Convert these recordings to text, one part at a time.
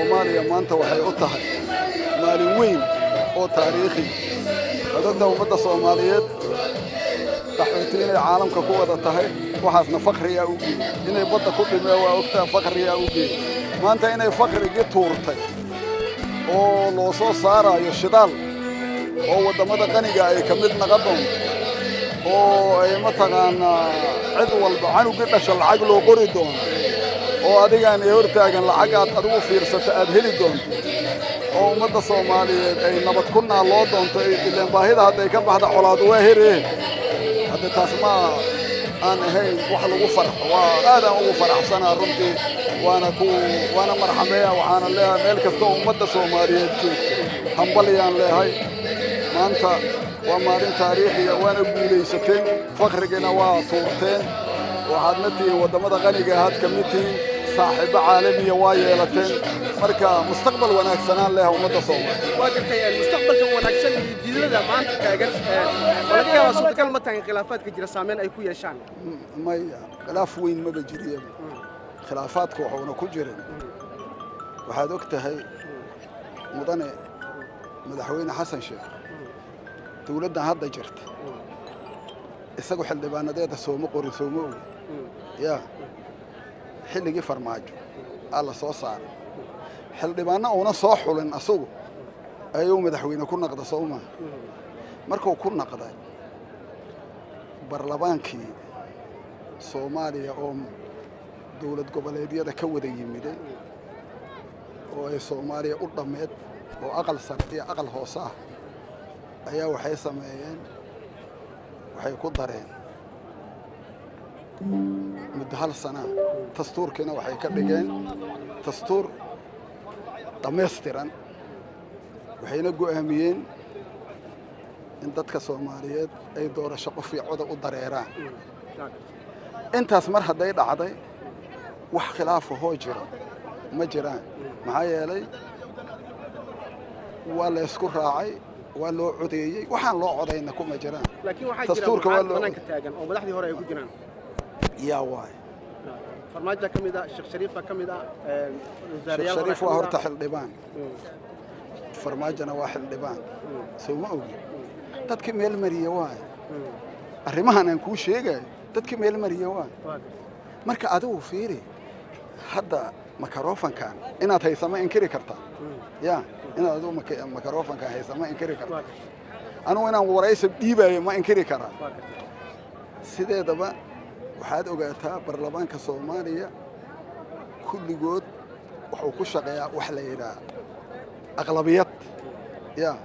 Soomaaliya maanta waxay u tahay maalin weyn oo taariikhi dadka ummadda Soomaaliyeed dhaxaltii inay caalamka ku wada tahay waxaasna faqriga u geeyay inay badda ku dhimay waa ogtaa faqriga u geeyay maanta inay faqriga tuurtay oo loo soo saarayo shidaal oo wadamada qaniga ay ka mid noqdaan oo ay mataqaanaa cid walba canuga dhashay lacag loo qori doono oo adigaan ay hortaagan lacag aad adigu fiirsato aad heli doonto oo ummadda Soomaaliyeed ay nabad ku naaloo doonto ileen baahida hadday ka baxda colaad waa hereen hadda taas ma aan ahayn wax lagu farxo waa aad aan ugu faraxsanaa runtii waana marxameeya waxaana leeyahay meel kasta ummadda Soomaaliyeed joogto hambaliyaan leeyahay maanta waa maalin taariikhi ah waana guulaysateen faqrigana waa tuurteen waxaadna tihiin wadamada qaniga aad ka mid tihiin saaxiibo caalamiya waa yeelateen marka mustaqbal wanaagsanaan leh ummadda Soomaaliyeed waa jirtay mustaqbalka wanaagsan iyo jidada maanta taagan walaga yaabaa suurtagal ma tahay khilaafaadka jira saameyn ay ku yeeshaan maya khilaaf weyn ma jiriyo khilaafaadku waxuna ku jireen waxaad ogtahay mudane madaxweyne Xasan Sheekh dawladda hadda jirta isagu xildhibaanadeeda sooma qori sooma og yaa xilligii farmaajo alla soo saaray xildhibaano una soo xulin asagu ayuu madaxweyne ku naqda Soomaa markuu ku naqday barlamaankii Soomaaliya oo dawlad goboleedyada ka wada yimid oo ay Soomaaliya u dhameed oo aqal sare iyo aqal hoose ah ayaa waxay sameeyeen waxay ku dareen muddo hal sana dastuurkina waxay ka dhigeen dastuur dhameystiran waxayna go'aamiyeen in dadka Soomaaliyeed ay doorasho qof iyo cod u dareeraan intaas mar haday dhacday wax khilaaf oo jira ma jiraan maxaa yeelay waa la isku raacay waa loo codeeyay waxaan loo codayna kuma jiraan laakiin waxa jira banaanka taagan oo madaxdii hore ay ku jiraan yaa waay farmaajo kamida Sheekh Shariif kamida wasaarayaal Shariif waa horta xildhibaan farmaajona waa xildhibaan soo ma ogi dadkii meel mariya waay arrimahan aan ku sheegay dadkii meel mariya waay marka adigu fiiri hadda microphone-kan inaad haysama inkiri kartaa yaa inaad adigu microphone-kan haysama inkiri kartaa anu inaan waraysi dhiibayo ma inkiri karaa sideedaba waxaad ogaataa barlamaanka Soomaaliya kulligood wuxuu ku shaqeeyaa wax la yiraahdo aqlabiyad yaa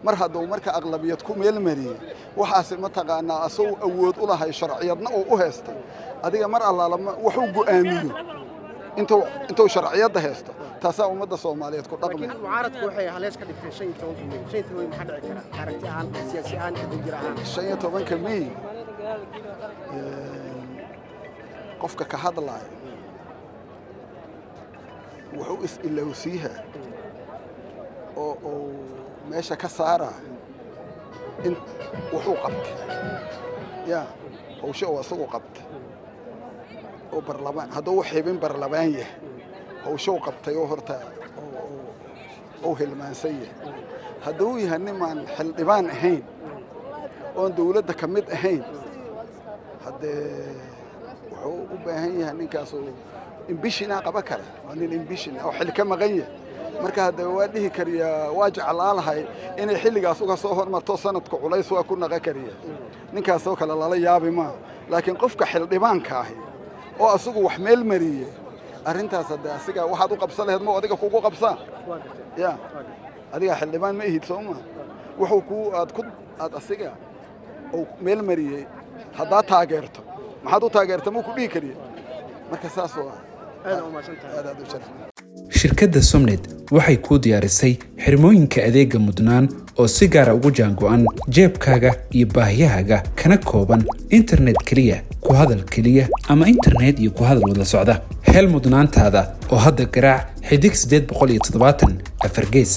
mar hadduu marka aqlabiyad ku meel mariyay waxaas ma taqaanaa asoo awood u lahay sharciyadna oo u heystay adiga mar allaala wuxuu go'aamiyo intuu sharciyada haysto taasa ummadda Soomaaliyeed ku dhaqmay laakiin mucaaradku waxay halees ka dhigtay 15 way maxaa dhici kara aragti aan siyaasi aan ka jira aan 15 May qofka ka hadlay wuxuu is-ilowsiiha oo meesha ka saara in wuxuu qabtay yaa oo shay oo asagu qabtay oo barlamaan hadduu xibin barlamaan yahay oo shay qabtay oo horta oo hilmaansan yahay hadduu yahay niman xildhibaan ahayn oo dawladda ka mid ahayn haddee wuxuu u baahan yahay ninkaas oo imbishina qaba kara waa nin imbishina oo xil ka maqan yahay marka hadda waa dhihi kariyaa waa jeclaalahay inay xilligaas uga soo hormarto sanadku culays waa ku naqa kariya ninkaas oo kale lala yaabi ma laakiin qofka xildhibaanka ah oo asagu wax meel mariyay arrintaas hadda asiga waxaad u qabsan lahayd ma adiga kugu qabsan yaa adiga xildhibaan ma ihid Sooma wuxuu ku aad asiga oo meel mariyay hadda taageerto maxaad u taageerto ma ku dhigi kariya marka saas waa aad u maasantahay aad u sharaf shirkadda Somnet waxay ku diyaarisay xirmooyinka adeega mudnaan oo si gaar ah ugu jaango'an jeebkaaga iyo baahiyahaaga kana kooban internet kaliya ku hadal kaliya ama internet iyo ku hadal wada socda hel mudnaantaada oo hadda garaac xidig 870 afar gees